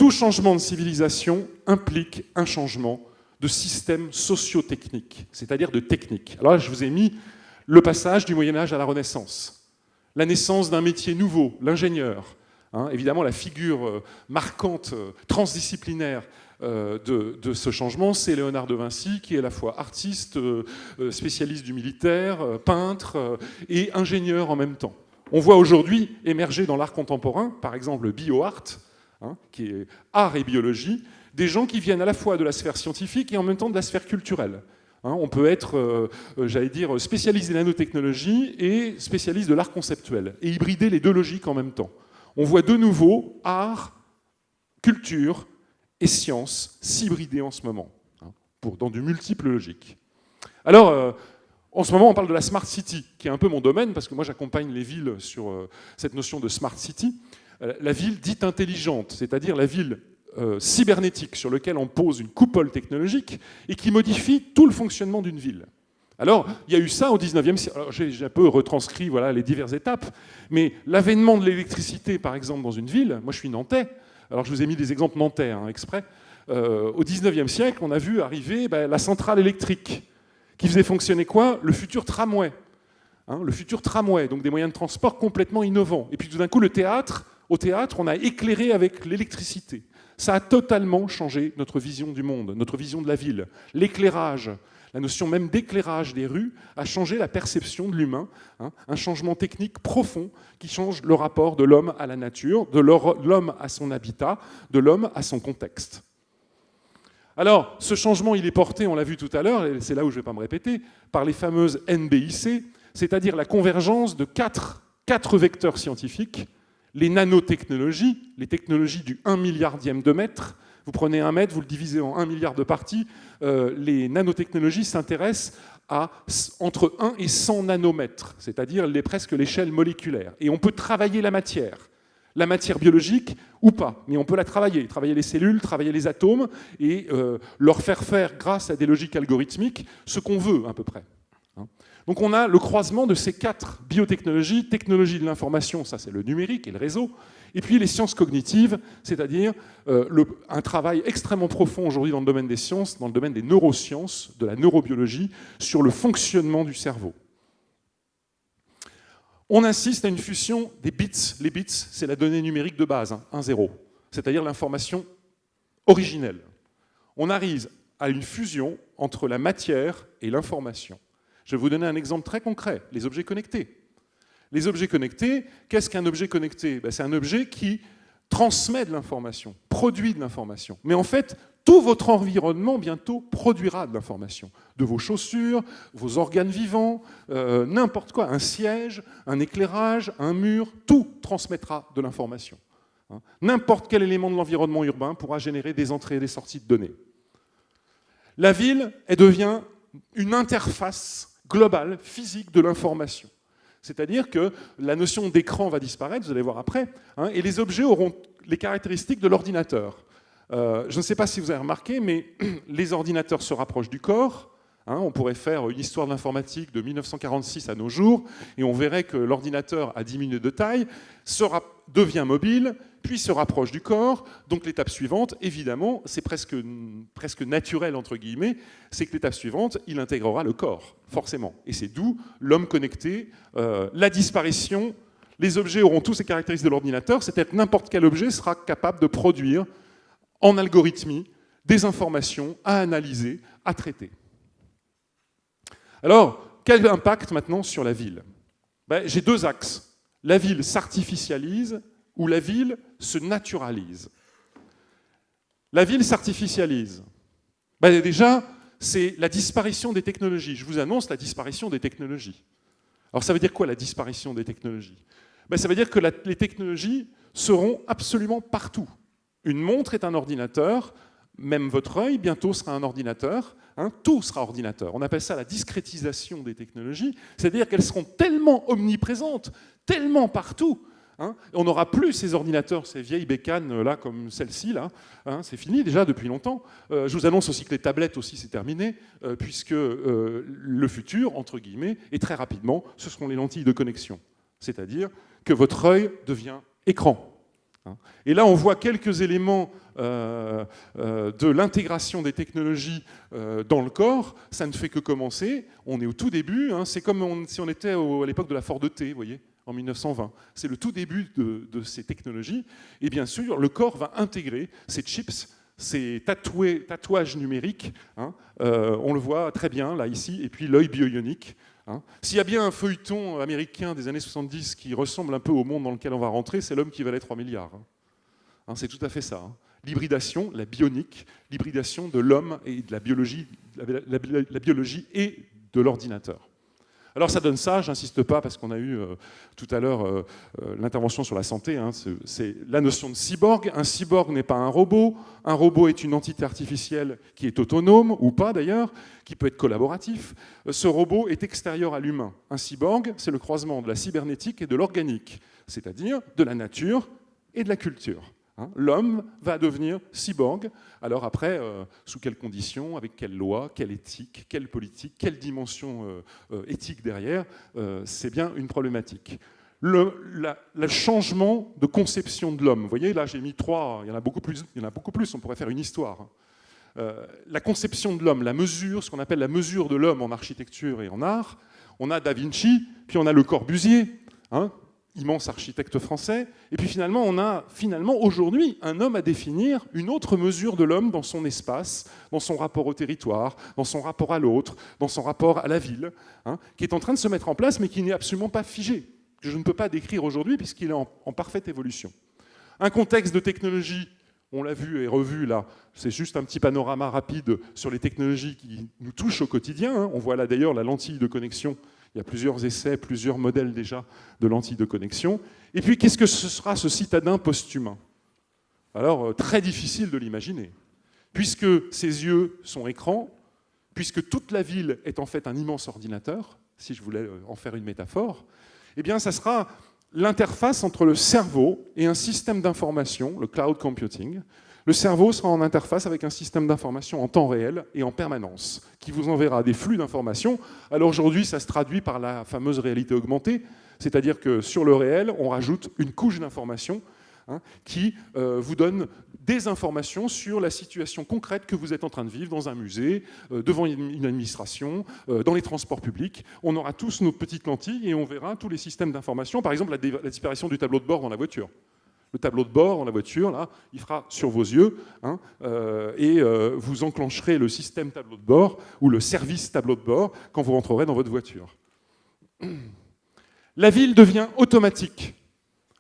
Tout changement de civilisation implique un changement de système socio-technique, c'est-à-dire de technique. Alors là, je vous ai mis le passage du Moyen-Âge à la Renaissance, la naissance d'un métier nouveau, l'ingénieur. Évidemment, la figure marquante, transdisciplinaire de ce changement, c'est Léonard de Vinci, qui est à la fois artiste, spécialiste du militaire, peintre et ingénieur en même temps. On voit aujourd'hui émerger dans l'art contemporain, par exemple le bioart, qui est art et biologie, des gens qui viennent à la fois de la sphère scientifique et en même temps de la sphère culturelle. On peut être, j'allais dire, spécialiste des nanotechnologies et spécialiste de l'art conceptuel, et hybrider les deux logiques en même temps. On voit de nouveau art, culture et science s'hybrider en ce moment, dans du multiple logique. Alors, en ce moment, on parle de la Smart City, qui est un peu mon domaine, parce que moi j'accompagne les villes sur cette notion de Smart City. La ville dite intelligente, c'est-à-dire la ville cybernétique sur laquelle on pose une coupole technologique et qui modifie tout le fonctionnement d'une ville. Alors, il y a eu ça au 19e siècle. Alors, j'ai un peu retranscrit les diverses étapes, mais l'avènement de l'électricité, par exemple, dans une ville, moi je suis nantais, alors je vous ai mis des exemples nantais, exprès, au 19e siècle, on a vu arriver la centrale électrique, qui faisait fonctionner quoi? Le futur tramway. Le futur tramway, donc des moyens de transport complètement innovants. Et puis tout d'un coup, au théâtre, on a éclairé avec l'électricité. Ça a totalement changé notre vision du monde, notre vision de la ville. L'éclairage, la notion même d'éclairage des rues a changé la perception de l'humain, un changement technique profond qui change le rapport de l'homme à la nature, de l'homme à son habitat, de l'homme à son contexte. Alors, ce changement, il est porté, on l'a vu tout à l'heure, et c'est là où je ne vais pas me répéter, par les fameuses NBIC, c'est-à-dire la convergence de quatre vecteurs scientifiques, les nanotechnologies, les technologies du 1 milliardième de mètre. Vous prenez 1 mètre, vous le divisez en 1 milliard de parties. Les nanotechnologies s'intéressent à entre 1 et 100 nanomètres, c'est-à-dire presque l'échelle moléculaire. Et on peut travailler la matière biologique ou pas, mais on peut la travailler les cellules, travailler les atomes et leur faire grâce à des logiques algorithmiques, ce qu'on veut à peu près. Donc on a le croisement de ces 4 biotechnologies, technologie de l'information, ça c'est le numérique et le réseau, et puis les sciences cognitives, c'est-à-dire un travail extrêmement profond aujourd'hui dans le domaine des sciences, dans le domaine des neurosciences, de la neurobiologie, sur le fonctionnement du cerveau. On insiste à une fusion des bits. Les bits, c'est la donnée numérique de base, 1-0, c'est-à-dire l'information originelle. On arrive à une fusion entre la matière et l'information. Je vais vous donner un exemple très concret, les objets connectés. Les objets connectés, qu'est-ce qu'un objet connecté? C'est un objet qui transmet de l'information, produit de l'information. Mais en fait, tout votre environnement bientôt produira de l'information. De vos chaussures, vos organes vivants, n'importe quoi, un siège, un éclairage, un mur, tout transmettra de l'information. N'importe quel élément de l'environnement urbain pourra générer des entrées et des sorties de données. La ville, elle devient une interface globale, physique de l'information. C'est-à-dire que la notion d'écran va disparaître, vous allez voir après, et les objets auront les caractéristiques de l'ordinateur. Je ne sais pas si vous avez remarqué, mais les ordinateurs se rapprochent du corps. On pourrait faire une histoire de l'informatique de 1946 à nos jours, et on verrait que l'ordinateur a diminué de taille, devient mobile, puis se rapproche du corps. Donc l'étape suivante, évidemment, c'est presque naturel, entre guillemets, c'est que l'étape suivante, il intégrera le corps, forcément. Et c'est d'où l'homme connecté, la disparition. Les objets auront tous ces caractéristiques de l'ordinateur, c'est-à-dire que n'importe quel objet sera capable de produire, en algorithmie, des informations à analyser, à traiter. Alors, quel impact maintenant sur la ville? J'ai 2 axes. La ville s'artificialise ou la ville se naturalise. La ville s'artificialise. Déjà, c'est la disparition des technologies. Je vous annonce la disparition des technologies. Alors ça veut dire quoi, la disparition des technologies? Ça veut dire que les technologies seront absolument partout. Une montre est un ordinateur, même votre œil bientôt sera un ordinateur, tout sera ordinateur. On appelle ça la discrétisation des technologies, c'est-à-dire qu'elles seront tellement omniprésentes, tellement partout. On n'aura plus ces ordinateurs, ces vieilles bécanes là, comme celle-ci, là. C'est fini déjà depuis longtemps. Je vous annonce aussi que les tablettes aussi c'est terminé, puisque le futur, entre guillemets, et très rapidement, ce seront les lentilles de connexion. C'est-à-dire que votre œil devient écran. Et là, on voit quelques éléments de l'intégration des technologies dans le corps. Ça ne fait que commencer. On est au tout début. C'est comme si on était à l'époque de la Ford T, vous voyez, en 1920. C'est le tout début de ces technologies. Et bien sûr, le corps va intégrer ces chips, ces tatouages numériques. On le voit très bien, là, ici. Et puis l'œil bio-ionique. S'il y a bien un feuilleton américain des années 70 qui ressemble un peu au monde dans lequel on va rentrer, c'est L'homme qui valait 3 milliards. C'est tout à fait ça. L'hybridation, la bionique, l'hybridation de l'homme et de la biologie et de l'ordinateur. Alors ça donne ça, j'insiste pas parce qu'on a eu tout à l'heure l'intervention sur la santé, c'est la notion de cyborg. Un cyborg n'est pas un robot est une entité artificielle qui est autonome, ou pas d'ailleurs, qui peut être collaboratif. Ce robot est extérieur à l'humain. Un cyborg, c'est le croisement de la cybernétique et de l'organique, c'est-à-dire de la nature et de la culture. L'homme va devenir cyborg. Alors après, sous quelles conditions, avec quelle loi, quelle éthique, quelle politique, quelle dimension éthique derrière, c'est bien une problématique. Le changement de conception de l'homme. Vous voyez, là j'ai mis 3, il y en a beaucoup plus, on pourrait faire une histoire. La conception de l'homme, la mesure, ce qu'on appelle la mesure de l'homme en architecture et en art. On a Da Vinci, puis on a Le Corbusier, immense architecte français, et puis finalement, on a aujourd'hui un homme à définir une autre mesure de l'homme dans son espace, dans son rapport au territoire, dans son rapport à l'autre, dans son rapport à la ville, qui est en train de se mettre en place, mais qui n'est absolument pas figé, que je ne peux pas décrire aujourd'hui, puisqu'il est en parfaite évolution. Un contexte de technologie, on l'a vu et revu là, c'est juste un petit panorama rapide sur les technologies qui nous touchent au quotidien. On voit là d'ailleurs la lentille de connexion. Il y a plusieurs essais, plusieurs modèles déjà de lentilles de connexion. Et puis, qu'est-ce que ce sera ce citadin post-humain? Alors, très difficile de l'imaginer. Puisque ses yeux sont écrans, puisque toute la ville est en fait un immense ordinateur, si je voulais en faire une métaphore, eh bien, ça sera l'interface entre le cerveau et un système d'information, le cloud computing. Le cerveau sera en interface avec un système d'information en temps réel et en permanence, qui vous enverra des flux d'informations. Alors aujourd'hui, ça se traduit par la fameuse réalité augmentée, c'est-à-dire que sur le réel, on rajoute une couche d'informations qui vous donne des informations sur la situation concrète que vous êtes en train de vivre dans un musée, devant une administration, dans les transports publics. On aura tous nos petites lentilles et on verra tous les systèmes d'information, par exemple la disparition du tableau de bord dans la voiture. Le tableau de bord dans la voiture, là, il fera sur vos yeux, et vous enclencherez le système tableau de bord ou le service tableau de bord quand vous rentrerez dans votre voiture. La ville devient automatique.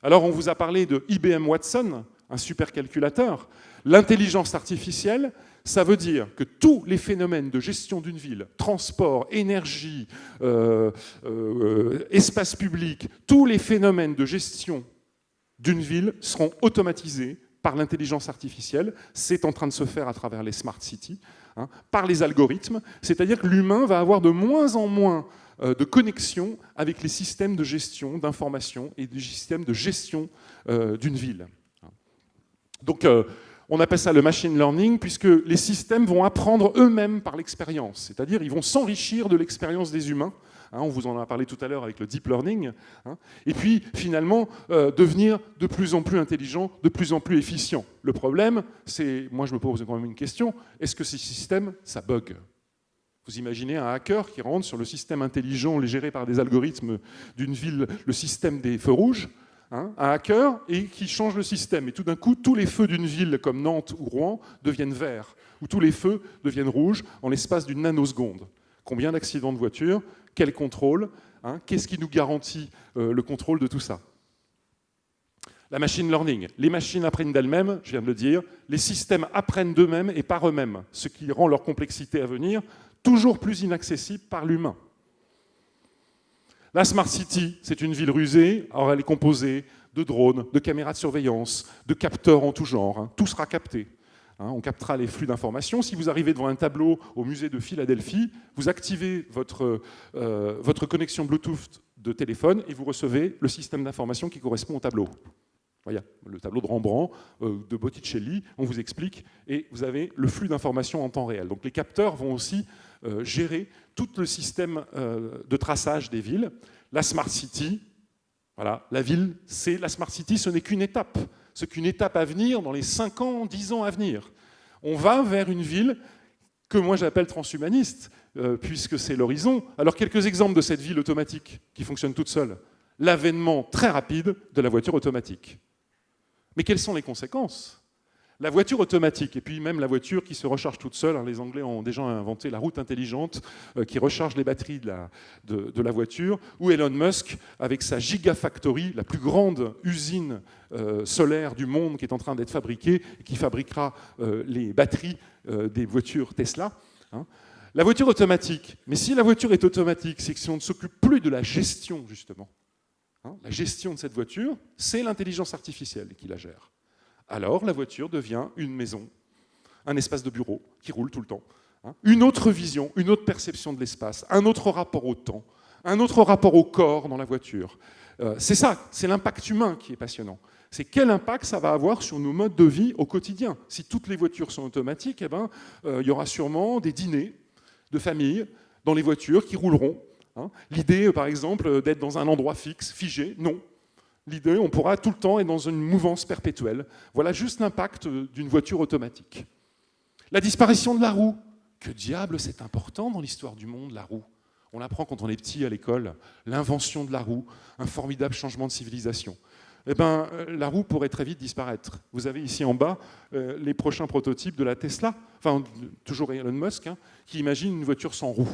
Alors, on vous a parlé de IBM Watson, un supercalculateur. L'intelligence artificielle, ça veut dire que tous les phénomènes de gestion d'une ville, transport, énergie, espace public, tous les phénomènes de gestion d'une ville seront automatisés par l'intelligence artificielle. C'est en train de se faire à travers les smart cities, par les algorithmes. C'est-à-dire que l'humain va avoir de moins en moins de connexion avec les systèmes de gestion d'information et des systèmes de gestion d'une ville. Donc, on appelle ça le machine learning, puisque les systèmes vont apprendre eux-mêmes par l'expérience. C'est-à-dire ils vont s'enrichir de l'expérience des humains. On vous en a parlé tout à l'heure avec le deep learning. Et puis, finalement, devenir de plus en plus intelligent, de plus en plus efficient. Le problème, c'est, moi je me pose quand même une question, est-ce que ces systèmes, ça bug ? Vous imaginez un hacker qui rentre sur le système intelligent géré par des algorithmes d'une ville, le système des feux rouges, un hacker, et qui change le système. Et tout d'un coup, tous les feux d'une ville comme Nantes ou Rouen deviennent verts, ou tous les feux deviennent rouges en l'espace d'une nanoseconde. Combien d'accidents de voiture? Quel contrôle? Qu'est-ce qui nous garantit le contrôle de tout ça? La machine learning. Les machines apprennent d'elles-mêmes, je viens de le dire. Les systèmes apprennent d'eux-mêmes et par eux-mêmes, ce qui rend leur complexité à venir toujours plus inaccessible par l'humain. La Smart City, c'est une ville rusée. Alors elle est composée de drones, de caméras de surveillance, de capteurs en tout genre. Tout sera capté. On captera les flux d'informations. Si vous arrivez devant un tableau au musée de Philadelphie, vous activez votre connexion Bluetooth de téléphone et vous recevez le système d'information qui correspond au tableau. Voilà, le tableau de Rembrandt, de Botticelli, on vous explique, et vous avez le flux d'informations en temps réel. Donc les capteurs vont aussi gérer tout le système de traçage des villes. La Smart City, voilà, la ville, c'est la Smart City, ce n'est qu'une étape. ce qu'une étape à venir dans les 5 ans, 10 ans à venir. On va vers une ville que moi j'appelle transhumaniste, puisque c'est l'horizon. Alors quelques exemples de cette ville automatique qui fonctionne toute seule. L'avènement très rapide de la voiture automatique. Mais quelles sont les conséquences ? La voiture automatique, et puis même la voiture qui se recharge toute seule, hein, les Anglais ont déjà inventé la route intelligente qui recharge les batteries de la voiture, ou Elon Musk, avec sa Gigafactory, la plus grande usine solaire du monde qui est en train d'être fabriquée, et qui fabriquera les batteries des voitures Tesla. Hein. La voiture automatique, mais si la voiture est automatique, c'est que si on ne s'occupe plus de la gestion, justement, hein, la gestion de cette voiture, c'est l'intelligence artificielle qui la gère. Alors la voiture devient une maison, un espace de bureau qui roule tout le temps. Hein. Une autre vision, une autre perception de l'espace, un autre rapport au temps, un autre rapport au corps dans la voiture. C'est ça, c'est l'impact humain qui est passionnant. C'est quel impact ça va avoir sur nos modes de vie au quotidien. Si toutes les voitures sont automatiques, eh ben, y aura sûrement des dîners de famille dans les voitures qui rouleront. Hein. L'idée, par exemple, d'être dans un endroit fixe, figé, non. L'idée, on pourra tout le temps être dans une mouvance perpétuelle. Voilà juste l'impact d'une voiture automatique. La disparition de la roue. Que diable, c'est important dans l'histoire du monde, la roue. On l'apprend quand on est petit à l'école. L'invention de la roue, un formidable changement de civilisation. Eh ben, la roue pourrait très vite disparaître. Vous avez ici en bas les prochains prototypes de la Tesla, enfin toujours Elon Musk, hein, qui imagine une voiture sans roue.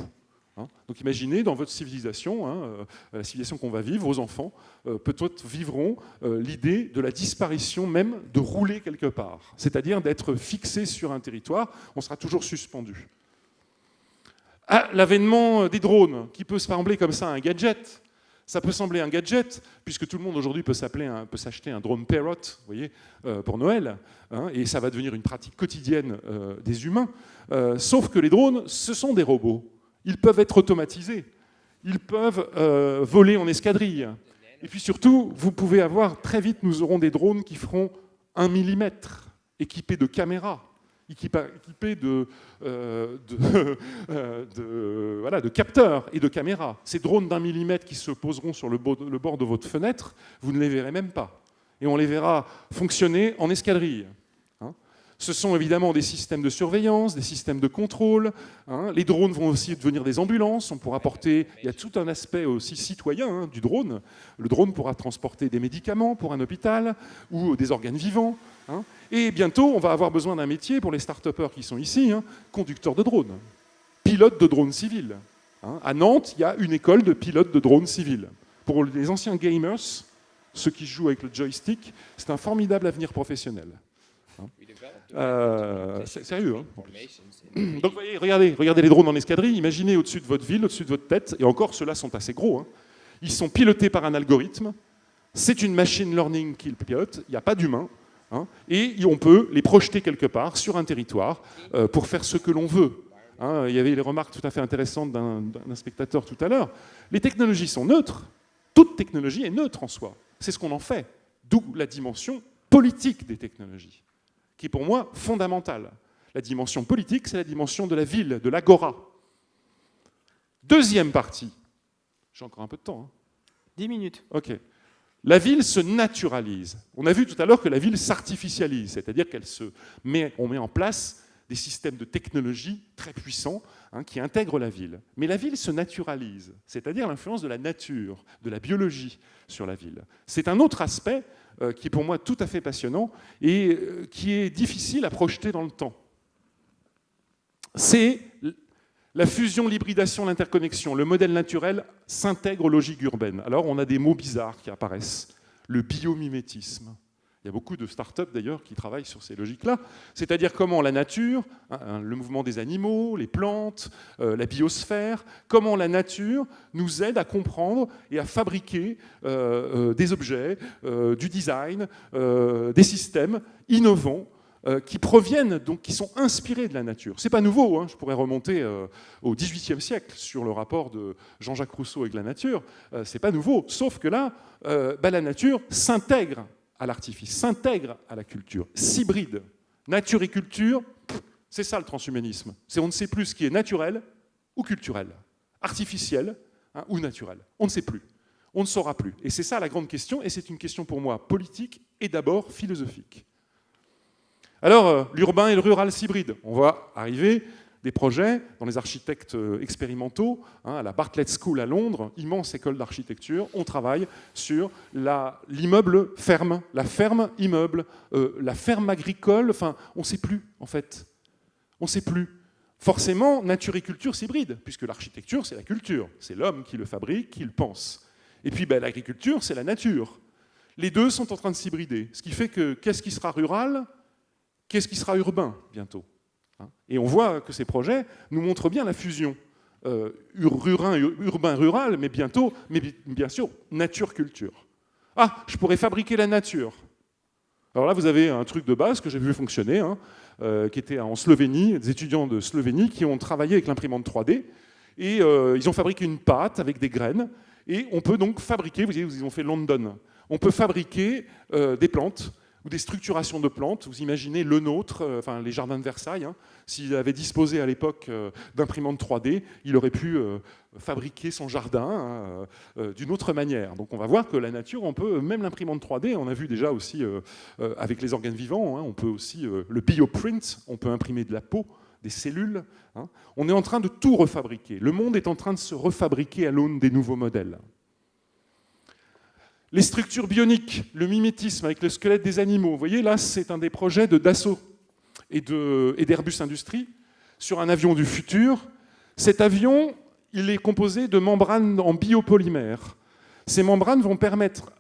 Hein. Donc imaginez dans votre civilisation, hein, la civilisation qu'on va vivre, vos enfants peut-être vivront l'idée de la disparition même de rouler quelque part, c'est-à-dire d'être fixé sur un territoire, on sera toujours suspendu. Ah, l'avènement des drones, qui peut sembler comme ça un gadget. Ça peut sembler un gadget, puisque tout le monde aujourd'hui peut s'acheter un drone Parrot, vous voyez, pour Noël, hein, et ça va devenir une pratique quotidienne des humains. Sauf que les drones, ce sont des robots. Ils peuvent être automatisés. Ils peuvent voler en escadrille. Et puis surtout, vous pouvez avoir, très vite, nous aurons des drones qui feront 1 mm, équipés de caméras, équipés de capteurs et de caméras. Ces drones d'1 mm qui se poseront sur le bord de votre fenêtre, vous ne les verrez même pas. Et on les verra fonctionner en escadrille. Hein. Ce sont évidemment des systèmes de surveillance, des systèmes de contrôle. Hein. Les drones vont aussi devenir des ambulances. On pourra porter. Il y a tout un aspect aussi citoyen hein, du drone. Le drone pourra transporter des médicaments pour un hôpital ou des organes vivants. Hein. Et bientôt, on va avoir besoin d'un métier pour les start-upers qui sont ici, hein, conducteur de drone, pilote de drone civil. Hein. À Nantes, il y a une école de pilotes de drone civil. Pour les anciens gamers, ceux qui jouent avec le joystick, c'est un formidable avenir professionnel. C'est sérieux. Hein. Donc, voyez, regardez les drones en escadrille. Imaginez au-dessus de votre ville, au-dessus de votre tête. Et encore, ceux-là sont assez gros. Hein. Ils sont pilotés par un algorithme. C'est une machine learning qui le pilote. Il n'y a pas d'humain. Hein. Et on peut les projeter quelque part sur un territoire pour faire ce que l'on veut. Hein. Il y avait les remarques tout à fait intéressantes d'un spectateur tout à l'heure. Les technologies sont neutres. Toute technologie est neutre en soi. C'est ce qu'on en fait. D'où la dimension politique des technologies, qui est pour moi fondamentale. La dimension politique, c'est la dimension de la ville, de l'agora. Deuxième partie. J'ai encore un peu de temps. Hein. 10 minutes. OK. La ville se naturalise. On a vu tout à l'heure que la ville s'artificialise, c'est-à-dire on met en place des systèmes de technologie très puissants hein, qui intègrent la ville. Mais la ville se naturalise, c'est-à-dire l'influence de la nature, de la biologie sur la ville. C'est un autre aspect qui est pour moi tout à fait passionnant et qui est difficile à projeter dans le temps. C'est la fusion, l'hybridation, l'interconnexion. Le modèle naturel s'intègre aux logiques urbaines. Alors on a des mots bizarres qui apparaissent. Le biomimétisme. Il y a beaucoup de startups d'ailleurs qui travaillent sur ces logiques-là. C'est-à-dire comment la nature, hein, le mouvement des animaux, les plantes, la biosphère, comment la nature nous aide à comprendre et à fabriquer des objets, du design, des systèmes innovants qui proviennent, donc qui sont inspirés de la nature. C'est pas nouveau, hein, je pourrais remonter au XVIIIe siècle sur le rapport de Jean-Jacques Rousseau avec la nature. C'est pas nouveau, sauf que là, la nature s'intègre à l'artifice, s'intègre à la culture, s'hybride. Nature et culture, c'est ça le transhumanisme. C'est on ne sait plus ce qui est naturel ou culturel, artificiel hein, ou naturel. On ne sait plus. On ne saura plus. Et c'est ça la grande question, et c'est une question pour moi politique et d'abord philosophique. Alors, l'urbain et le rural s'hybrident. On va arriver des projets dans les architectes expérimentaux, à la Bartlett School à Londres, immense école d'architecture. On travaille sur l'immeuble ferme, la ferme immeuble, la ferme agricole. Enfin, on ne sait plus, en fait. On ne sait plus. Forcément, nature et culture s'hybrident, puisque l'architecture, c'est la culture. C'est l'homme qui le fabrique, qui le pense. Et puis, l'agriculture, c'est la nature. Les deux sont en train de s'hybrider. Ce qui fait que qu'est-ce qui sera rural ? Qu'est-ce qui sera urbain, bientôt ? Et on voit que ces projets nous montrent bien la fusion urbain-rural, mais bientôt, mais bien sûr, nature-culture. Ah, je pourrais fabriquer la nature. Alors là, vous avez un truc de base que j'ai vu fonctionner, qui était en Slovénie, des étudiants de Slovénie qui ont travaillé avec l'imprimante 3D, et ils ont fabriqué une pâte avec des graines, et on peut donc fabriquer, vous voyez, ils ont fait London, on peut fabriquer des plantes, ou des structurations de plantes. Vous imaginez le nôtre, enfin les jardins de Versailles, s'il avait disposé à l'époque d'imprimantes 3D, il aurait pu fabriquer son jardin d'une autre manière. Donc on va voir que la nature, on peut, même l'imprimante 3D, on a vu déjà aussi avec les organes vivants, on peut aussi, le bioprint, on peut imprimer de la peau, des cellules. On est en train de tout refabriquer. Le monde est en train de se refabriquer à l'aune des nouveaux modèles. Les structures bioniques, le mimétisme avec le squelette des animaux. Vous voyez, là, c'est un des projets de Dassault et d'Airbus Industries sur un avion du futur. Cet avion, il est composé de membranes en biopolymère. Ces membranes vont permettre,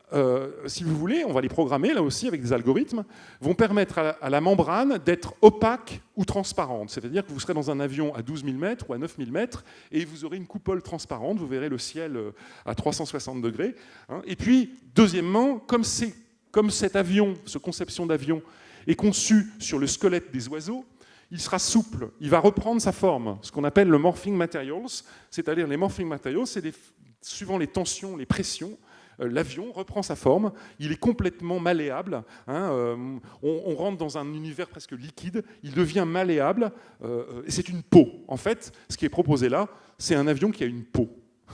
si vous voulez, on va les programmer là aussi avec des algorithmes, vont permettre à la membrane d'être opaque ou transparente. C'est-à-dire que vous serez dans un avion à 12 000 mètres ou à 9 000 mètres et vous aurez une coupole transparente, vous verrez le ciel à 360 degrés. Et puis, deuxièmement, comme cet avion, cette conception d'avion est conçue sur le squelette des oiseaux, il sera souple, il va reprendre sa forme, ce qu'on appelle le morphing materials, c'est-à-dire les morphing materials, c'est suivant les tensions, les pressions, l'avion reprend sa forme, il est complètement malléable, on rentre dans un univers presque liquide, il devient malléable, et c'est une peau. En fait, ce qui est proposé là, c'est un avion qui a une peau.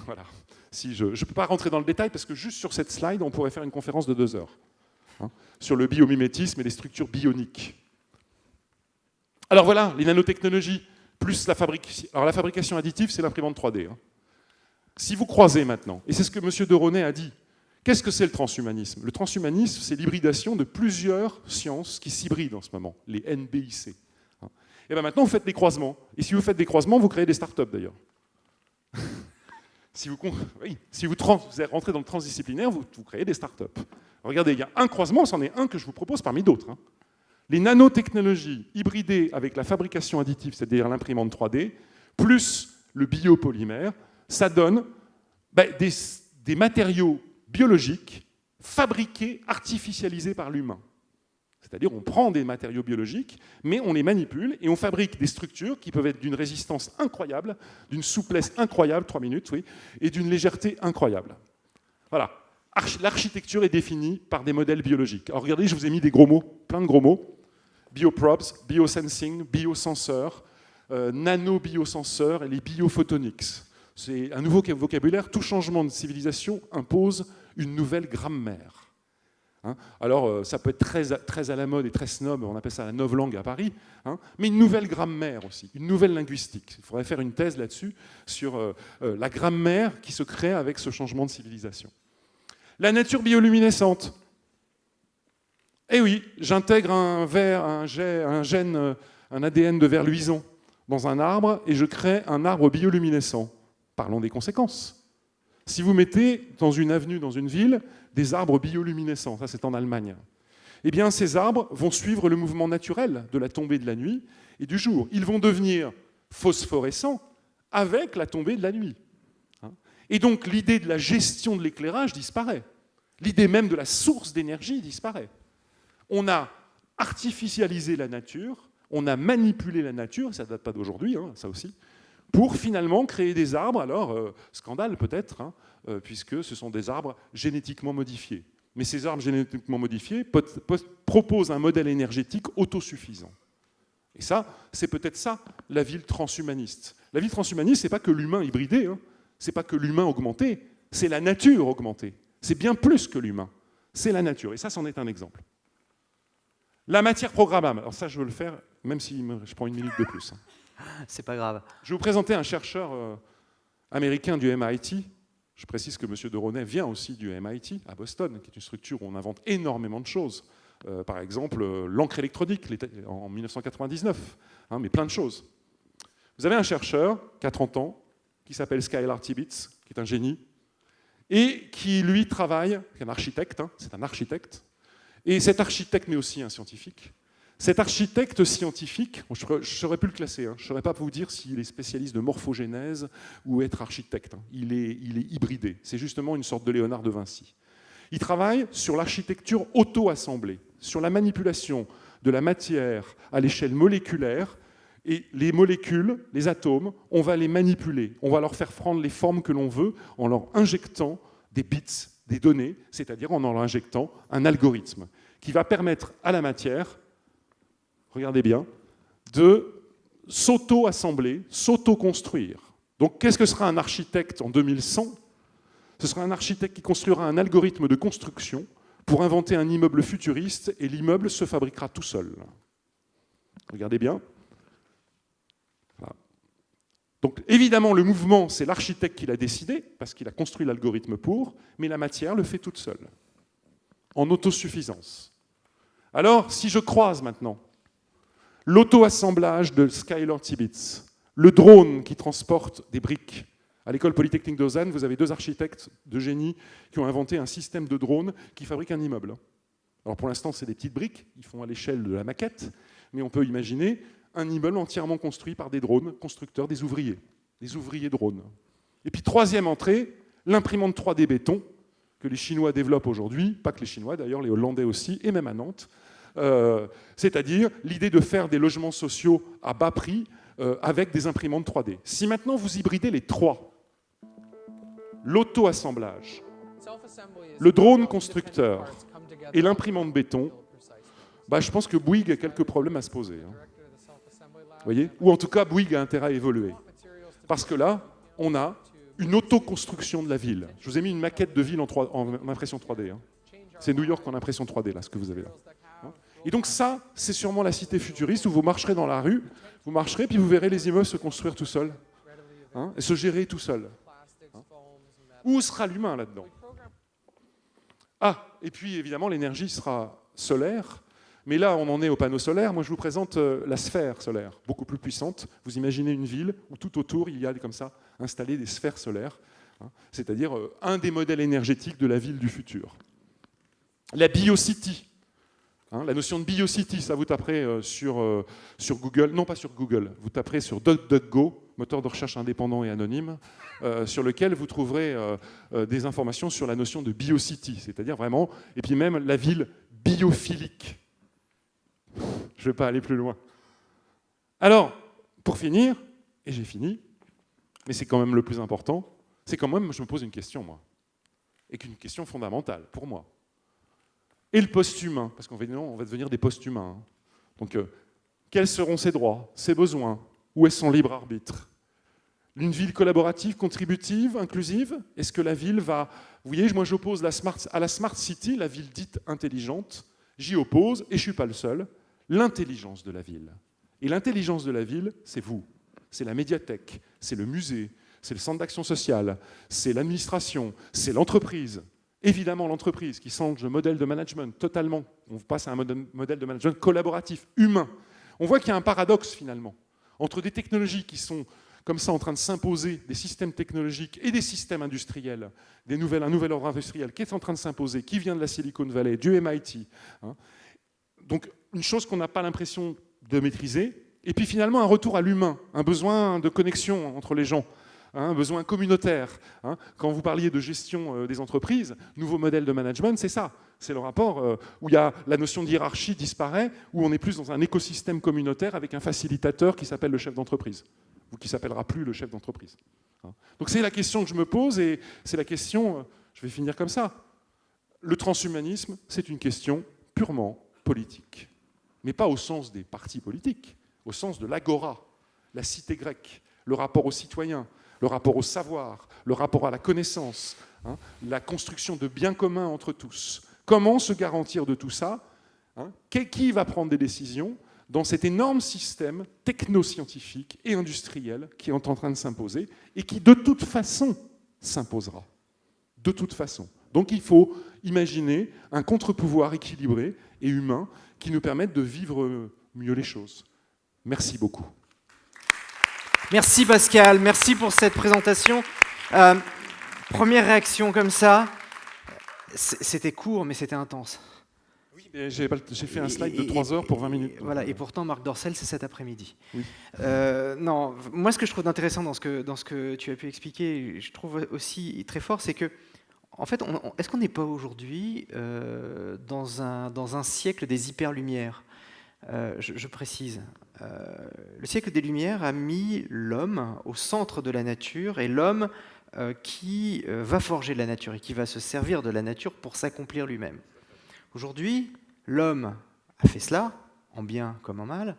Voilà. Si je ne peux pas rentrer dans le détail, parce que juste sur cette slide, on pourrait faire une conférence de 2 heures, sur le biomimétisme et les structures bioniques. Alors voilà, les nanotechnologies, plus la fabrication. Alors la fabrication additive, c'est l'imprimante 3D. Si vous croisez maintenant, et c'est ce que M. de Ronet a dit, qu'est-ce que c'est le transhumanisme ? Le transhumanisme, c'est l'hybridation de plusieurs sciences qui s'hybrident en ce moment, les NBIC. Et bien maintenant, vous faites des croisements. Et si vous faites des croisements, vous créez des startups d'ailleurs. Si vous rentrez dans le transdisciplinaire, vous créez des startups. Regardez, il y a un croisement, c'en est un que je vous propose parmi d'autres. Les nanotechnologies hybridées avec la fabrication additive, c'est-à-dire l'imprimante 3D, plus le biopolymère, ça donne des matériaux biologiques fabriqués, artificialisés par l'humain. C'est-à-dire on prend des matériaux biologiques, mais on les manipule et on fabrique des structures qui peuvent être d'une résistance incroyable, d'une souplesse incroyable, 3 minutes, oui, et d'une légèreté incroyable. Voilà. L'architecture est définie par des modèles biologiques. Alors regardez, je vous ai mis des gros mots, plein de gros mots. Bioprops, biosensing, biosenseurs, nano-biosenseurs et les biophotonics. C'est un nouveau vocabulaire. Tout changement de civilisation impose une nouvelle grammaire. Alors, ça peut être très à la mode et très snob, on appelle ça la novlangue à Paris, mais une nouvelle grammaire aussi, une nouvelle linguistique. Il faudrait faire une thèse là-dessus, sur la grammaire qui se crée avec ce changement de civilisation. La nature bioluminescente. Eh oui, j'intègre un gène, un ADN de ver luisant dans un arbre et je crée un arbre bioluminescent. Parlons des conséquences. Si vous mettez dans une avenue, dans une ville, des arbres bioluminescents, ça c'est en Allemagne, eh bien ces arbres vont suivre le mouvement naturel de la tombée de la nuit et du jour. Ils vont devenir phosphorescents avec la tombée de la nuit. Et donc l'idée de la gestion de l'éclairage disparaît. L'idée même de la source d'énergie disparaît. On a artificialisé la nature, on a manipulé la nature, ça ne date pas d'aujourd'hui, ça aussi, pour finalement créer des arbres, alors, scandale peut-être, puisque ce sont des arbres génétiquement modifiés. Mais ces arbres génétiquement modifiés proposent un modèle énergétique autosuffisant. Et ça, c'est peut-être ça, la ville transhumaniste. La ville transhumaniste, ce n'est pas que l'humain hybridé, ce n'est pas que l'humain augmenté, c'est la nature augmentée. C'est bien plus que l'humain. C'est la nature. Et ça, c'en est un exemple. La matière programmable. Alors ça, je veux le faire, même si je prends une minute de plus. C'est pas grave. Je vais vous présenter un chercheur américain du MIT. Je précise que M. Deronet vient aussi du MIT, à Boston, qui est une structure où on invente énormément de choses. Par exemple, l'encre électronique en 1999, mais plein de choses. Vous avez un chercheur qui a 30 ans, qui s'appelle Skylar Tibbetts, qui est un génie, et qui, lui, travaille, c'est un architecte, et cet architecte, mais aussi un scientifique, cet architecte scientifique, je ne saurais plus le classer, je ne saurais pas vous dire s'il est spécialiste de morphogénèse ou être architecte, il est hybridé, c'est justement une sorte de Léonard de Vinci. Il travaille sur l'architecture auto-assemblée, sur la manipulation de la matière à l'échelle moléculaire. Et les molécules, les atomes, on va les manipuler. On va leur faire prendre les formes que l'on veut en leur injectant des bits, des données, c'est-à-dire en leur injectant un algorithme qui va permettre à la matière, regardez bien, de s'auto-assembler, s'auto-construire. Donc qu'est-ce que sera un architecte en 2100 ? Ce sera un architecte qui construira un algorithme de construction pour inventer un immeuble futuriste et l'immeuble se fabriquera tout seul. Regardez bien. Voilà. Donc évidemment, le mouvement, c'est l'architecte qui l'a décidé, parce qu'il a construit l'algorithme pour, mais la matière le fait toute seule, en autosuffisance. Alors, si je croise maintenant l'auto-assemblage de Skylar Tibbetts, le drone qui transporte des briques. À l'école polytechnique de Lausanne, vous avez 2 architectes de génie qui ont inventé un système de drone qui fabrique un immeuble. Alors pour l'instant, c'est des petites briques, ils font à l'échelle de la maquette, mais on peut imaginer un immeuble entièrement construit par des drones, constructeurs, des ouvriers drones. Et puis 3e entrée, l'imprimante 3D béton, que les Chinois développent aujourd'hui, pas que les Chinois d'ailleurs, les Hollandais aussi, et même à Nantes, c'est-à-dire l'idée de faire des logements sociaux à bas prix avec des imprimantes 3D. Si maintenant vous hybridez les 3, l'auto-assemblage, le drone constructeur et l'imprimante béton, je pense que Bouygues a quelques problèmes à se poser. Vous voyez ? Ou en tout cas, Bouygues a intérêt à évoluer. Parce que là, on a une autoconstruction de la ville. Je vous ai mis une maquette de ville en impression 3D. C'est New York en impression 3D, là, ce que vous avez là. Et donc ça, c'est sûrement la cité futuriste où vous marcherez dans la rue, vous marcherez, puis vous verrez les immeubles se construire tout seuls, et se gérer tout seuls. Où sera l'humain là-dedans ? Et puis évidemment, l'énergie sera solaire, mais là, on en est au panneau solaire. Moi, je vous présente la sphère solaire, beaucoup plus puissante. Vous imaginez une ville où tout autour, il y a comme ça installé des sphères solaires, c'est-à-dire un des modèles énergétiques de la ville du futur. La BioCity. La notion de BioCity, ça vous taperez sur Google, non pas sur Google, vous taperez sur DuckDuckGo, moteur de recherche indépendant et anonyme, sur lequel vous trouverez des informations sur la notion de BioCity, c'est-à-dire vraiment, et puis même la ville biophilique. Je ne vais pas aller plus loin. Alors, pour finir, et j'ai fini, mais c'est quand même le plus important, c'est quand même, je me pose une question, moi, et qu'une question fondamentale pour moi. Et le post-humain, parce qu'on va devenir des post-humains. Donc, quels seront ses droits, ses besoins? Où est son libre arbitre? Une ville collaborative, contributive, inclusive? Est-ce que la ville va... Vous voyez, moi j'oppose à la Smart City, la ville dite intelligente, j'y oppose, et je ne suis pas le seul, l'intelligence de la ville. Et l'intelligence de la ville, c'est vous. C'est la médiathèque, c'est le musée, c'est le centre d'action sociale, c'est l'administration, c'est l'entreprise. Évidemment, l'entreprise qui change de modèle de management totalement. On passe à un modèle de management collaboratif, humain. On voit qu'il y a un paradoxe, finalement, entre des technologies qui sont comme ça en train de s'imposer, des systèmes technologiques et des systèmes industriels, un nouvel ordre industriel qui est en train de s'imposer, qui vient de la Silicon Valley, du MIT. Donc, une chose qu'on n'a pas l'impression de maîtriser, et puis finalement un retour à l'humain, un besoin de connexion entre les gens. Un besoin communautaire. Quand vous parliez de gestion des entreprises, nouveau modèle de management, c'est ça. C'est le rapport où il y a la notion de hiérarchie disparaît, où on est plus dans un écosystème communautaire avec un facilitateur qui s'appelle le chef d'entreprise, ou qui ne s'appellera plus le chef d'entreprise. Donc c'est la question que je me pose, et c'est la question, je vais finir comme ça. Le transhumanisme, c'est une question purement politique. Mais pas au sens des partis politiques, au sens de l'agora, la cité grecque, le rapport aux citoyens, le rapport au savoir, le rapport à la connaissance, hein, la construction de biens communs entre tous. Comment se garantir de tout ça, hein, qui va prendre des décisions dans cet énorme système technoscientifique et industriel qui est en train de s'imposer et qui, de toute façon, s'imposera. De toute façon. Donc il faut imaginer un contre-pouvoir équilibré et humain qui nous permette de vivre mieux les choses. Merci beaucoup. Merci Pascal, merci pour cette présentation. Première réaction comme ça, c'était court mais c'était intense. Oui, mais j'ai fait un slide de 3 heures pour 20 minutes. Voilà, et pourtant Marc Dorcel, c'est cet après-midi. Oui. Non, moi ce que je trouve intéressant dans ce que tu as pu expliquer, je trouve aussi très fort, c'est que en fait, est-ce qu'on n'est pas aujourd'hui dans un siècle des hyperlumières ? Je précise. Le siècle des Lumières a mis l'homme au centre de la nature et l'homme qui va forger la nature et qui va se servir de la nature pour s'accomplir lui-même. Aujourd'hui, l'homme a fait cela, en bien comme en mal,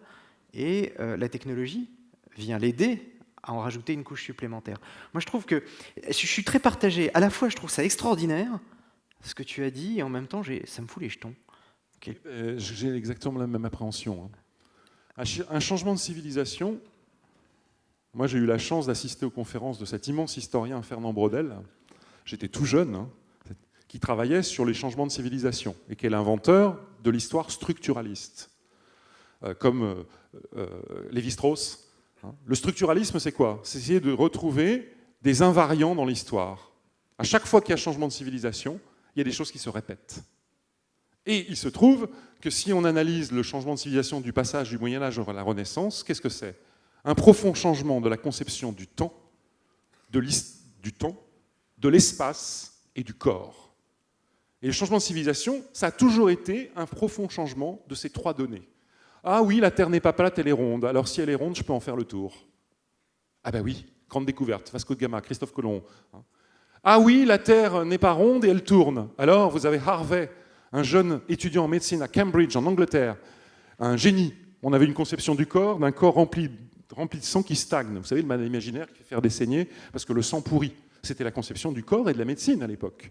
et la technologie vient l'aider à en rajouter une couche supplémentaire. Moi, je trouve que je suis très partagé. À la fois, je trouve ça extraordinaire, ce que tu as dit, et en même temps, ça me fout les jetons. Okay. J'ai exactement la même appréhension. Un changement de civilisation, moi j'ai eu la chance d'assister aux conférences de cet immense historien Fernand Braudel, j'étais tout jeune, qui travaillait sur les changements de civilisation et qui est l'inventeur de l'histoire structuraliste, comme Lévi-Strauss. Le structuralisme, c'est quoi? C'est essayer de retrouver des invariants dans l'histoire. À chaque fois qu'il y a changement de civilisation, il y a des choses qui se répètent. Et il se trouve que si on analyse le changement de civilisation du passage du Moyen-Âge à la Renaissance, qu'est-ce que c'est? Un profond changement de la conception du temps, de l'espace et du corps. Et le changement de civilisation, ça a toujours été un profond changement de ces 3 données. Ah oui, la Terre n'est pas plate, elle est ronde. Alors si elle est ronde, je peux en faire le tour. Ah ben oui, grande découverte, Vasco de Gama, Christophe Colomb. Ah oui, la Terre n'est pas ronde et elle tourne. Alors vous avez Harvey, un jeune étudiant en médecine à Cambridge, en Angleterre, un génie. On avait une conception du corps, d'un corps rempli de sang qui stagne. Vous savez, le mal imaginaire qui fait faire des saignées parce que le sang pourrit. C'était la conception du corps et de la médecine à l'époque.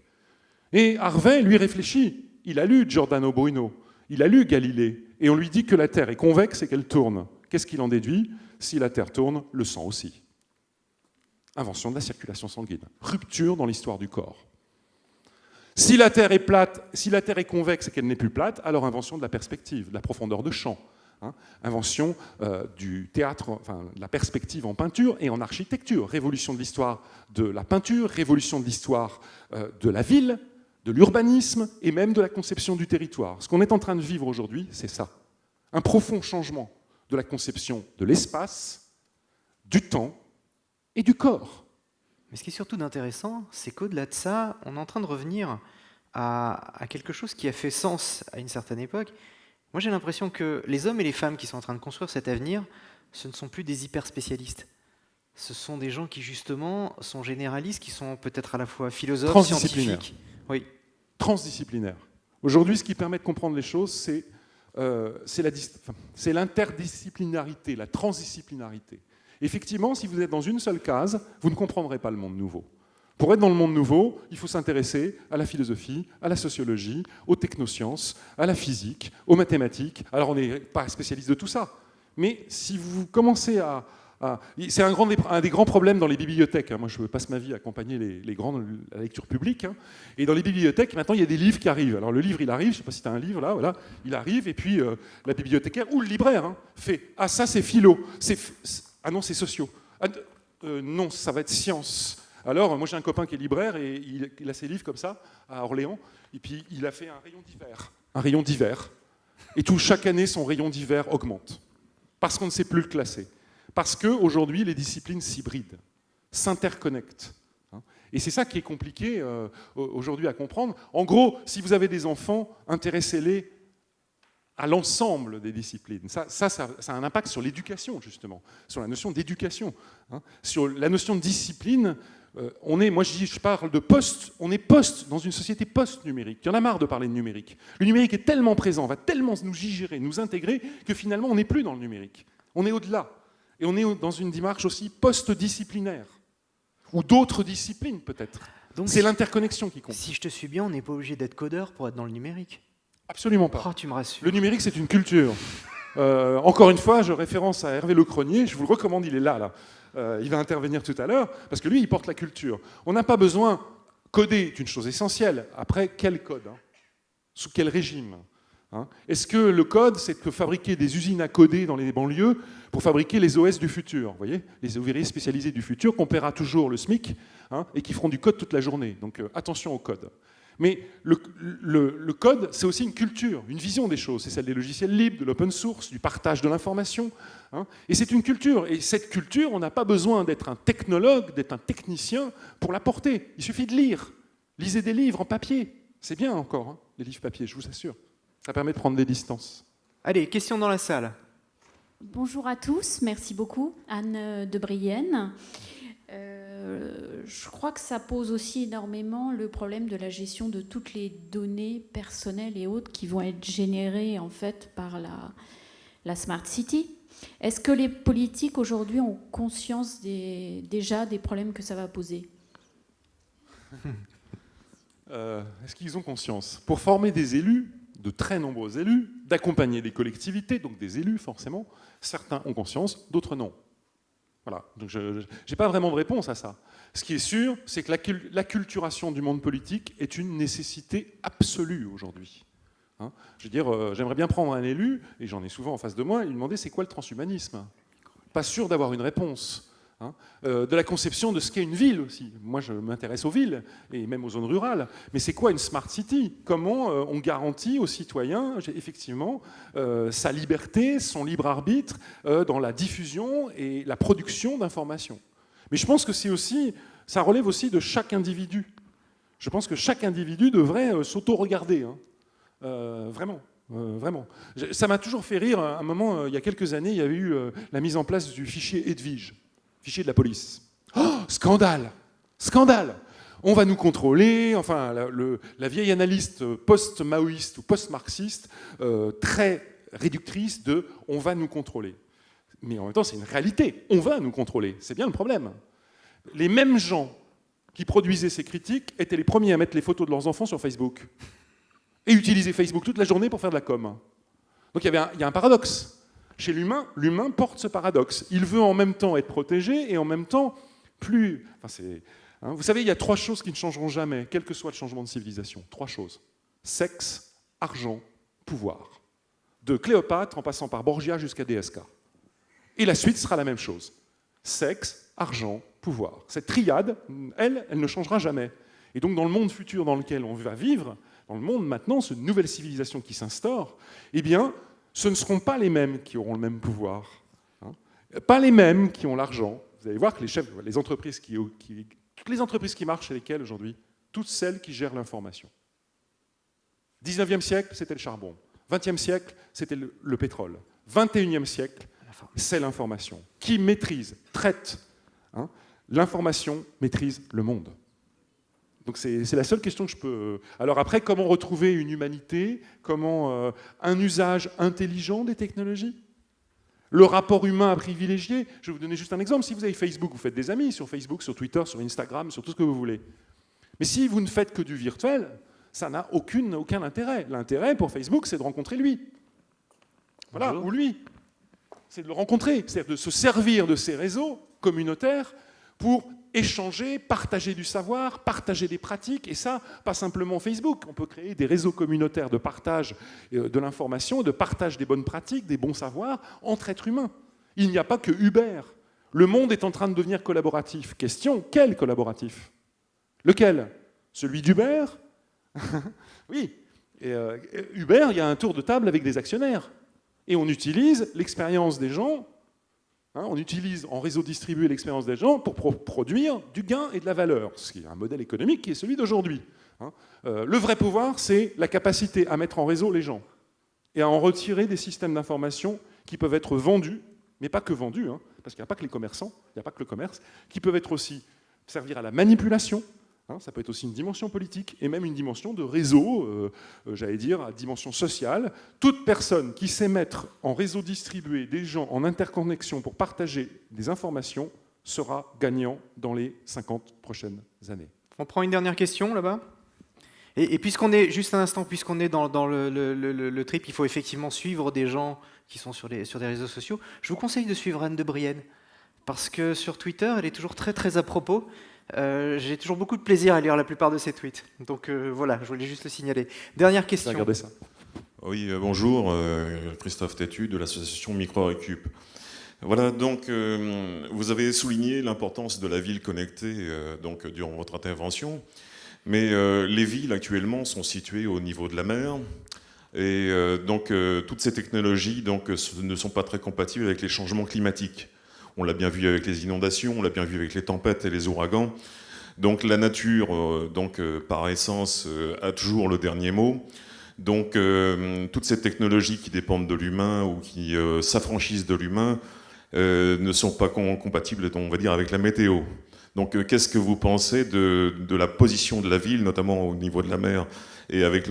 Et Harvey, lui, réfléchit. Il a lu Giordano Bruno, il a lu Galilée, et on lui dit que la Terre est convexe et qu'elle tourne. Qu'est-ce qu'il en déduit? Si la Terre tourne, le sang aussi. Invention de la circulation sanguine. Rupture dans l'histoire du corps. Si la Terre est plate, si la Terre est convexe et qu'elle n'est plus plate, alors invention de la perspective, de la profondeur de champ. Invention du théâtre, enfin, de la perspective en peinture et en architecture. Révolution de l'histoire de la peinture, révolution de l'histoire de la ville, de l'urbanisme et même de la conception du territoire. Ce qu'on est en train de vivre aujourd'hui, c'est ça. Un profond changement de la conception de l'espace, du temps et du corps. Mais ce qui est surtout intéressant, c'est qu'au-delà de ça, on est en train de revenir à quelque chose qui a fait sens à une certaine époque. Moi, j'ai l'impression que les hommes et les femmes qui sont en train de construire cet avenir, ce ne sont plus des hyper-spécialistes. Ce sont des gens qui, justement, sont généralistes, qui sont peut-être à la fois philosophes, scientifiques. Oui. Transdisciplinaire. Aujourd'hui, ce qui permet de comprendre les choses, c'est l'interdisciplinarité, la transdisciplinarité. Effectivement, si vous êtes dans une seule case, vous ne comprendrez pas le monde nouveau. Pour être dans le monde nouveau, il faut s'intéresser à la philosophie, à la sociologie, aux technosciences, à la physique, aux mathématiques. Alors, on n'est pas spécialiste de tout ça. Mais si vous commencez à... C'est un des grands problèmes dans les bibliothèques. Moi, je passe ma vie à accompagner les grands dans la lecture publique. Et dans les bibliothèques, maintenant, il y a des livres qui arrivent. Alors, le livre, il arrive. Je ne sais pas si tu as un livre, là. Voilà, il arrive. Et puis, la bibliothécaire ou le libraire fait « Ah, ça, c'est philo. Ah non, c'est socio. Non, ça va être science. » Alors, moi j'ai un copain qui est libraire et il a ses livres comme ça, à Orléans, et puis il a fait un rayon d'hiver. Et chaque année, son rayon d'hiver augmente. Parce qu'on ne sait plus le classer. Parce qu'aujourd'hui, les disciplines s'hybrident, s'interconnectent. Et c'est ça qui est compliqué aujourd'hui à comprendre. En gros, si vous avez des enfants, intéressez-les à l'ensemble des disciplines. Ça a un impact sur l'éducation, justement, sur la notion d'éducation. Sur la notion de discipline, je parle de on est dans une société post-numérique. Il y en a marre de parler de numérique. Le numérique est tellement présent, va tellement nous digérer, nous intégrer, que finalement, on n'est plus dans le numérique. On est au-delà. Et on est dans une démarche aussi post-disciplinaire. Ou d'autres disciplines, peut-être. Donc, C'est l'interconnexion qui compte. Si je te suis bien, on n'est pas obligé d'être codeur pour être dans le numérique. Absolument pas. Oh, tu me rassures. Le numérique, c'est une culture. Encore une fois, je référence à Hervé Lecronier, je vous le recommande, il est là. Il va intervenir tout à l'heure, parce que lui, il porte la culture. On n'a pas besoin. Coder est une chose essentielle. Après, quel code, hein? Sous quel régime, hein? Est-ce que le code, c'est que fabriquer des usines à coder dans les banlieues pour fabriquer les OS du futur, vous voyez, les ouvriers spécialisés du futur qu'on paiera toujours le SMIC, hein, et qui feront du code toute la journée. Donc attention au code. Mais le code, c'est aussi une culture, une vision des choses. C'est celle des logiciels libres, de l'open source, du partage de l'information, hein. Et c'est une culture. Et cette culture, on n'a pas besoin d'être un technologue, d'être un technicien pour la porter. Il suffit de lire. Lisez des livres en papier. C'est bien encore, hein, les livres papier, je vous assure. Ça permet de prendre des distances. Allez, question dans la salle. Bonjour à tous, merci beaucoup. Anne de Brienne. Je crois que ça pose aussi énormément le problème de la gestion de toutes les données personnelles et autres qui vont être générées en fait par la Smart City. Est-ce que les politiques aujourd'hui ont conscience déjà des problèmes que ça va poser ? Est-ce qu'ils ont conscience ? Pour former des élus, de très nombreux élus, d'accompagner des collectivités, donc des élus forcément, certains ont conscience, d'autres non. Voilà, donc je n'ai pas vraiment de réponse à ça. Ce qui est sûr, c'est que l'acculturation du monde politique est une nécessité absolue aujourd'hui. Hein, je veux dire, j'aimerais bien prendre un élu, et j'en ai souvent en face de moi, et lui demander c'est quoi le transhumanisme ? Pas sûr d'avoir une réponse. Hein, de la conception de ce qu'est une ville aussi. Moi, je m'intéresse aux villes, et même aux zones rurales. Mais c'est quoi une smart city ? Comment on garantit aux citoyens, effectivement, sa liberté, son libre arbitre dans la diffusion et la production d'informations ? Mais je pense que c'est aussi, ça relève aussi de chaque individu. Je pense que chaque individu devrait s'auto-regarder. Hein. Vraiment. Vraiment. Ça m'a toujours fait rire. À un moment, il y a quelques années, il y avait eu la mise en place du fichier Edwige. Fichier de la police. Oh, scandale! Scandale! On va nous contrôler, enfin, la vieille analyste post-maoïste ou post-marxiste, très réductrice de « on va nous contrôler ». Mais en même temps, c'est une réalité. On va nous contrôler. C'est bien le problème. Les mêmes gens qui produisaient ces critiques étaient les premiers à mettre les photos de leurs enfants sur Facebook et utiliser Facebook toute la journée pour faire de la com. Donc il y a un paradoxe. Chez l'humain porte ce paradoxe. Il veut en même temps être protégé et en même temps plus... Enfin, vous savez, il y a 3 choses qui ne changeront jamais, quel que soit le changement de civilisation. 3 choses. Sexe, argent, pouvoir. De Cléopâtre en passant par Borgia jusqu'à DSK. Et la suite sera la même chose. Sexe, argent, pouvoir. Cette triade, elle ne changera jamais. Et donc dans le monde futur dans lequel on va vivre, dans le monde maintenant, cette nouvelle civilisation qui s'instaure, eh bien... ce ne seront pas les mêmes qui auront le même pouvoir, hein, pas les mêmes qui ont l'argent. Vous allez voir que les entreprises toutes les entreprises qui marchent, c'est lesquelles aujourd'hui ? Toutes celles qui gèrent l'information. 19e siècle, c'était le charbon. 20e siècle, c'était le pétrole. 21e siècle, c'est l'information. Qui maîtrise, traite, hein, l'information maîtrise le monde. Donc c'est la seule question que je peux... Alors après, comment retrouver une humanité ? Comment un usage intelligent des technologies ? Le rapport humain à privilégier ? Je vais vous donner juste un exemple. Si vous avez Facebook, vous faites des amis sur Facebook, sur Twitter, sur Instagram, sur tout ce que vous voulez. Mais si vous ne faites que du virtuel, ça n'a aucun intérêt. L'intérêt pour Facebook, c'est de rencontrer lui. Voilà, bonjour. Ou lui. C'est de le rencontrer, c'est-à-dire de se servir de ces réseaux communautaires pour échanger, partager du savoir, partager des pratiques, et ça, pas simplement Facebook. On peut créer des réseaux communautaires de partage de l'information, de partage des bonnes pratiques, des bons savoirs entre êtres humains. Il n'y a pas que Uber. Le monde est en train de devenir collaboratif. Question, quel collaboratif ? Lequel ? Celui d'Uber ? Oui. Uber, il y a un tour de table avec des actionnaires. Et on utilise l'expérience des gens. On utilise en réseau distribué l'expérience des gens pour produire du gain et de la valeur, ce qui est un modèle économique qui est celui d'aujourd'hui. Le vrai pouvoir, c'est la capacité à mettre en réseau les gens et à en retirer des systèmes d'information qui peuvent être vendus, mais pas que vendus, parce qu'il n'y a pas que les commerçants, il n'y a pas que le commerce, qui peuvent être aussi servir à la manipulation. Ça peut être aussi une dimension politique et même une dimension de réseau, j'allais dire, à dimension sociale. Toute personne qui sait mettre en réseau distribué des gens en interconnexion pour partager des informations sera gagnant dans les 50 prochaines années. On prend une dernière question là-bas. Et puisqu'on est, juste un instant, puisqu'on est dans le trip, il faut effectivement suivre des gens qui sont sur des réseaux sociaux. Je vous conseille de suivre Anne de Brienne, parce que sur Twitter, elle est toujours très très à propos. J'ai toujours beaucoup de plaisir à lire la plupart de ses tweets. Donc voilà, je voulais juste le signaler. Dernière question. Regardez ça. Oui, bonjour, Christophe Tétu de l'association Micro-Récup. Voilà, donc vous avez souligné l'importance de la ville connectée donc, durant votre intervention, mais les villes actuellement sont situées au niveau de la mer, et donc toutes ces technologies donc, ne sont pas très compatibles avec les changements climatiques. On l'a bien vu avec les inondations, on l'a bien vu avec les tempêtes et les ouragans. Donc la nature, par essence, a toujours le dernier mot. Donc toutes ces technologies qui dépendent de l'humain ou qui s'affranchissent de l'humain ne sont pas compatibles, on va dire, avec la météo. Donc qu'est-ce que vous pensez de la position de la ville, notamment au niveau de la mer, et avec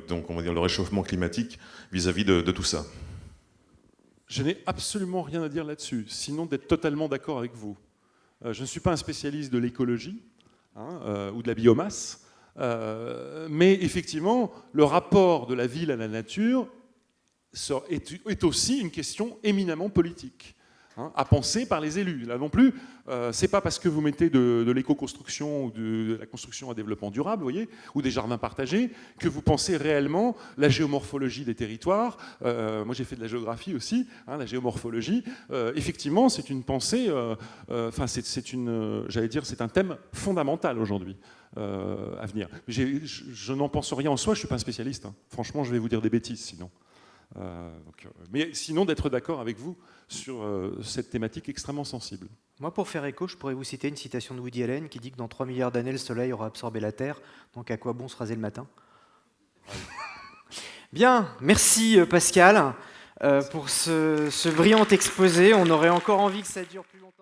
donc, on va dire, le réchauffement climatique vis-à-vis de tout ça? Je n'ai absolument rien à dire là-dessus, sinon d'être totalement d'accord avec vous. Je ne suis pas un spécialiste de l'écologie ou de la biomasse, mais effectivement, le rapport de la ville à la nature est aussi une question éminemment politique, à penser par les élus. Là non plus, c'est pas parce que vous mettez de l'éco-construction ou de la construction à développement durable, vous voyez, ou des jardins partagés, que vous pensez réellement la géomorphologie des territoires. Moi, j'ai fait de la géographie aussi, la géomorphologie. Effectivement, c'est une pensée. J'allais dire, c'est un thème fondamental aujourd'hui à venir. Je n'en pense rien en soi. Je suis pas un spécialiste. Franchement, je vais vous dire des bêtises sinon. Mais sinon, d'être d'accord avec vous sur cette thématique extrêmement sensible. Moi, pour faire écho, je pourrais vous citer une citation de Woody Allen qui dit que dans 3 milliards d'années, le Soleil aura absorbé la Terre, donc à quoi bon se raser le matin? Bien, merci Pascal pour ce brillant exposé. On aurait encore envie que ça dure plus longtemps.